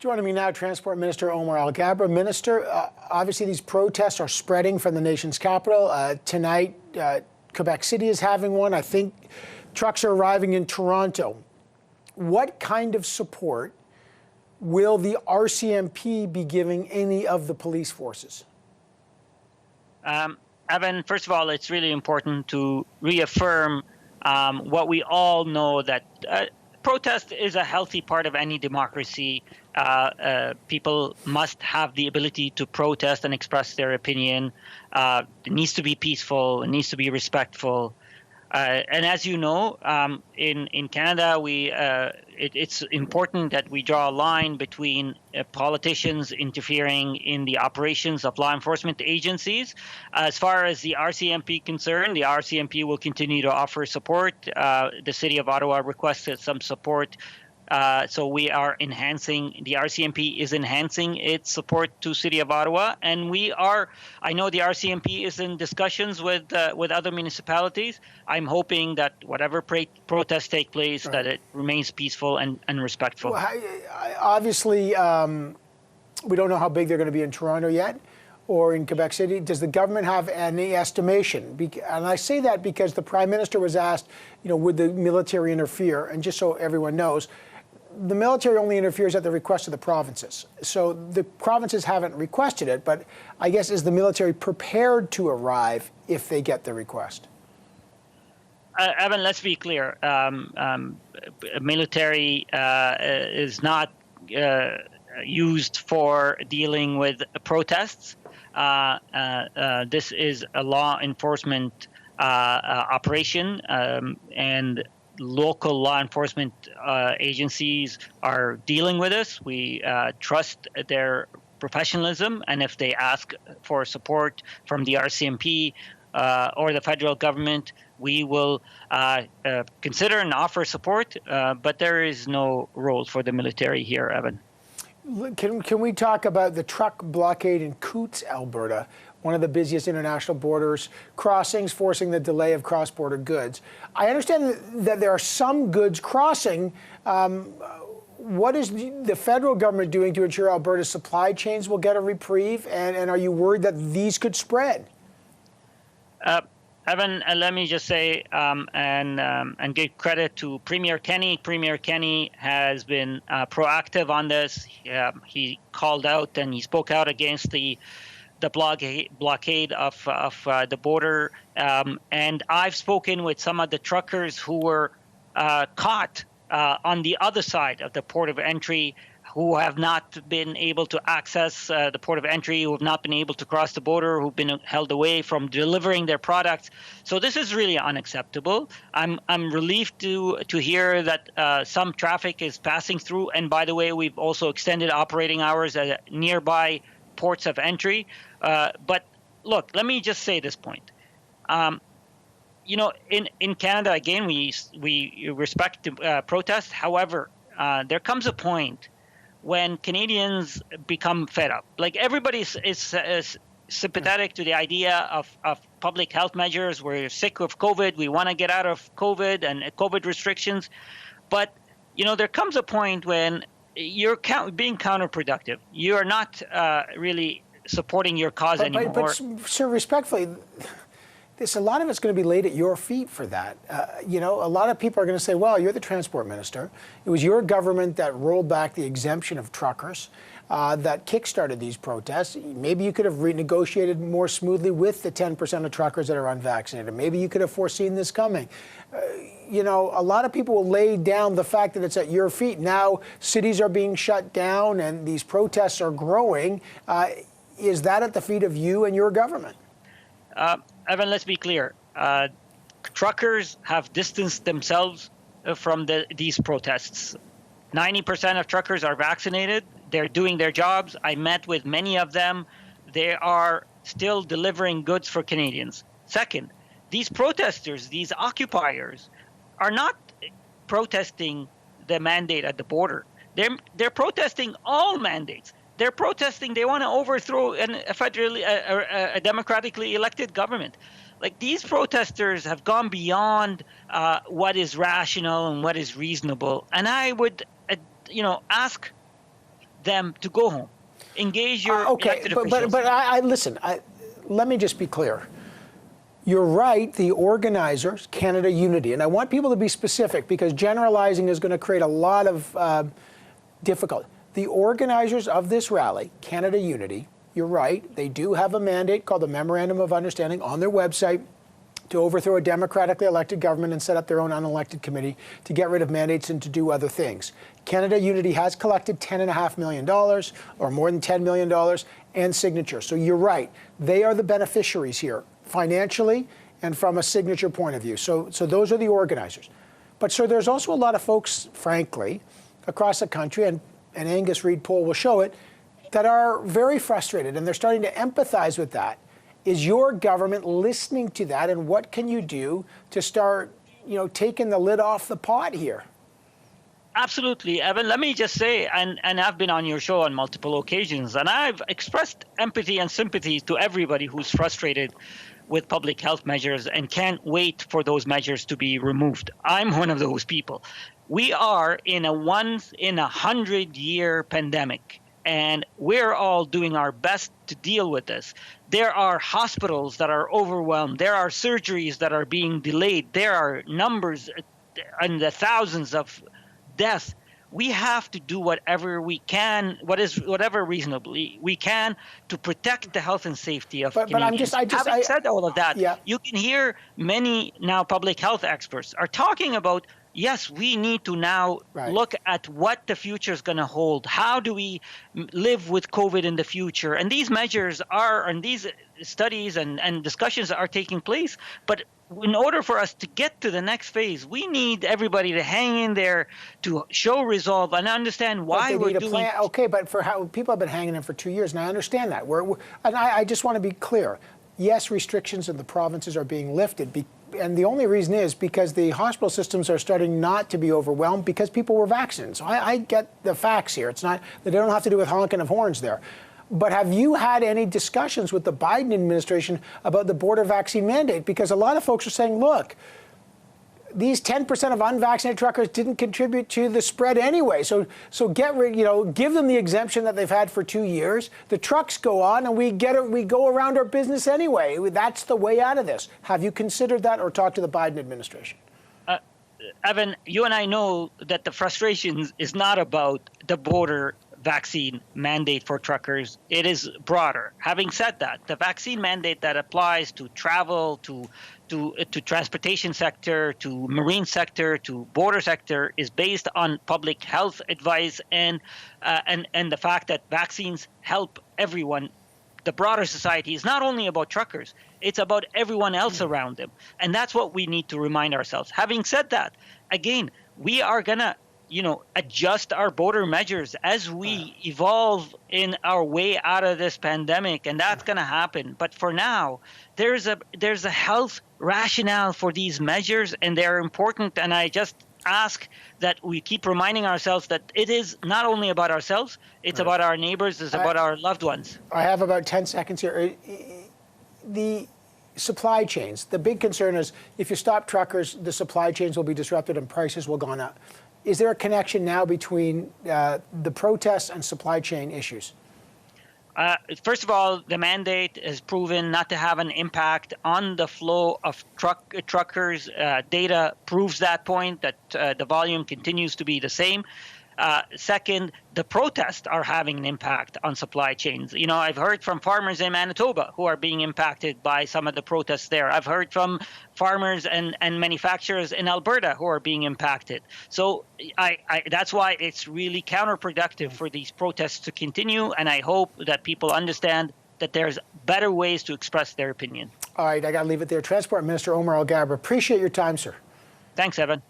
Joining me now, Transport Minister Omar Alghabra. Minister, obviously these protests are spreading from the nation's capital. Tonight, Quebec City is having one. I think trucks are arriving in Toronto. What kind of support will the RCMP be giving any of the police forces? Evan, first of all, it's really important to reaffirm what we all know, that protest is a healthy part of any democracy. People must have the ability to protest and express their opinion. It needs to be peaceful. It needs to be respectful. And as you know, in Canada, it's important that we draw a line between politicians interfering in the operations of law enforcement agencies. As far as the RCMP concerned, the RCMP will continue to offer support. The City of Ottawa requested some support. So we are enhancing, the RCMP is enhancing its support to City of Ottawa. And I know the RCMP is in discussions with other municipalities. I'm hoping that whatever protests take place, that it remains peaceful and respectful. Well, obviously, we don't know how big they're going to be in Toronto yet or in Quebec City. Does the government have any estimation? And I say that because the Prime Minister was asked, would the military interfere? And just so everyone knows, the military only interferes at the request of the provinces. So the provinces haven't requested it, but I guess is the military prepared to arrive if they get the request? Evan, let's be clear. Military is not used for dealing with protests. This is a law enforcement operation, and local law enforcement agencies are dealing with us. We trust their professionalism, and if they ask for support from the RCMP or the federal government, we will consider and offer support, but there is no role for the military here, Evan. Can we talk about the truck blockade in Coutts, Alberta, one of the busiest international borders crossings, forcing the delay of cross-border goods? I understand that there are some goods crossing. What is the federal government doing to ensure Alberta's supply chains will get a reprieve? And are you worried that these could spread? Evan, let me just say and give credit to Premier Kenney. Premier Kenney has been proactive on this. He called out and he spoke out against the blockade of the border. And I've spoken with some of the truckers who were caught on the other side of the port of entry, who have not been able to access the port of entry, who have not been able to cross the border, who've been held away from delivering their products. So this is really unacceptable. I'm relieved to hear that some traffic is passing through. And by the way, we've also extended operating hours at nearby ports of entry. But look, let me just say this point. In Canada, again, we respect protest. However, there comes a point when Canadians become fed up. Like, everybody is sympathetic to the idea of public health measures. We're sick of COVID. We want to get out of COVID and COVID restrictions. But, there comes a point when you're being counterproductive. You are not really supporting your cause anymore. But, sir, respectfully, a lot of it's going to be laid at your feet for that. A lot of people are going to say, well, you're the transport minister. It was your government that rolled back the exemption of truckers, that kickstarted these protests. Maybe you could have renegotiated more smoothly with the 10% of truckers that are unvaccinated. Maybe you could have foreseen this coming. A lot of people will lay down the fact that it's at your feet. Now cities are being shut down and these protests are growing. Is that at the feet of you and your government? Evan, let's be clear. Truckers have distanced themselves from these protests. 90% of truckers are vaccinated. They're doing their jobs. I met with many of them. They are still delivering goods for Canadians. Second, these protesters, these occupiers, are not protesting the mandate at the border. They're protesting all mandates. They're protesting. They want to overthrow a democratically elected government. Like, these protesters have gone beyond what is rational and what is reasonable. And I would, ask them to go home. Engage your elected officials. But listen, let me just be clear. You're right, the organizers, Canada Unity, and I want people to be specific because generalizing is going to create a lot of difficulty. The organizers of this rally, Canada Unity, you're right, they do have a mandate called the Memorandum of Understanding on their website to overthrow a democratically elected government and set up their own unelected committee to get rid of mandates and to do other things. Canada Unity has collected $10.5 million, or more than $10 million, and signatures. So you're right, they are the beneficiaries here, financially and from a signature point of view. So those are the organizers. But sir, there's also a lot of folks, frankly, across the country, and Angus Reid poll will show it, that are very frustrated, and they're starting to empathize with that. Is your government listening to that, and what can you do to start, taking the lid off the pot here? Absolutely, Evan. Let me just say, and I've been on your show on multiple occasions, and I've expressed empathy and sympathy to everybody who's frustrated with public health measures and can't wait for those measures to be removed. I'm one of those people. We are in a once in 100-year pandemic. And we're all doing our best to deal with this. There are hospitals that are overwhelmed. There are surgeries that are being delayed. There are numbers in the thousands of deaths. We have to do whatever we can, whatever reasonably we can to protect the health and safety of Canadians. Having said all of that, you can hear many now public health experts are talking about, yes, we need to now look at what the future is going to hold. How do we live with COVID in the future? And these measures are, and these studies and discussions are taking place. But in order for us to get to the next phase, we need everybody to hang in there, to show resolve and understand why we're doing it. Okay, but for how people have been hanging in for 2 years, and I understand that. And I just want to be clear. Yes, restrictions in the provinces are being lifted, and the only reason is because the hospital systems are starting not to be overwhelmed because people were vaccinated. So I get the facts here. It's not, they don't have to do with honking of horns there. But have you had any discussions with the Biden administration about the border vaccine mandate? Because a lot of folks are saying, look, these 10% of unvaccinated truckers didn't contribute to the spread anyway. So get rid, give them the exemption that they've had for 2 years. The trucks go on, and we go around our business anyway. That's the way out of this. Have you considered that, or talked to the Biden administration? Evan, you and I know that the frustration is not about the border vaccine mandate for truckers. It is broader. Having said that, the vaccine mandate that applies to travel, to transportation sector, to marine sector, to border sector is based on public health advice and the fact that vaccines help everyone. The broader society is not only about truckers, it's about everyone else around them. And that's what we need to remind ourselves. Having said that, again, we are going to adjust our border measures as we evolve in our way out of this pandemic, and that's going to happen. But for now, there's a health rationale for these measures, and they're important. And I just ask that we keep reminding ourselves that it is not only about ourselves, it's about our neighbors, it's about our loved ones. I have about 10 seconds here. The supply chains, the big concern is if you stop truckers, the supply chains will be disrupted and prices will go up. Is there a connection now between the protests and supply chain issues? First of all, the mandate has proven not to have an impact on the flow of truckers. Data proves that point, that the volume continues to be the same. Second, the protests are having an impact on supply chains. I've heard from farmers in Manitoba who are being impacted by some of the protests there. I've heard from farmers and manufacturers in Alberta who are being impacted. So that's why it's really counterproductive for these protests to continue. And I hope that people understand that there's better ways to express their opinion. All right, I got to leave it there. Transport Minister Omar Alghabra, appreciate your time, sir. Thanks, Evan.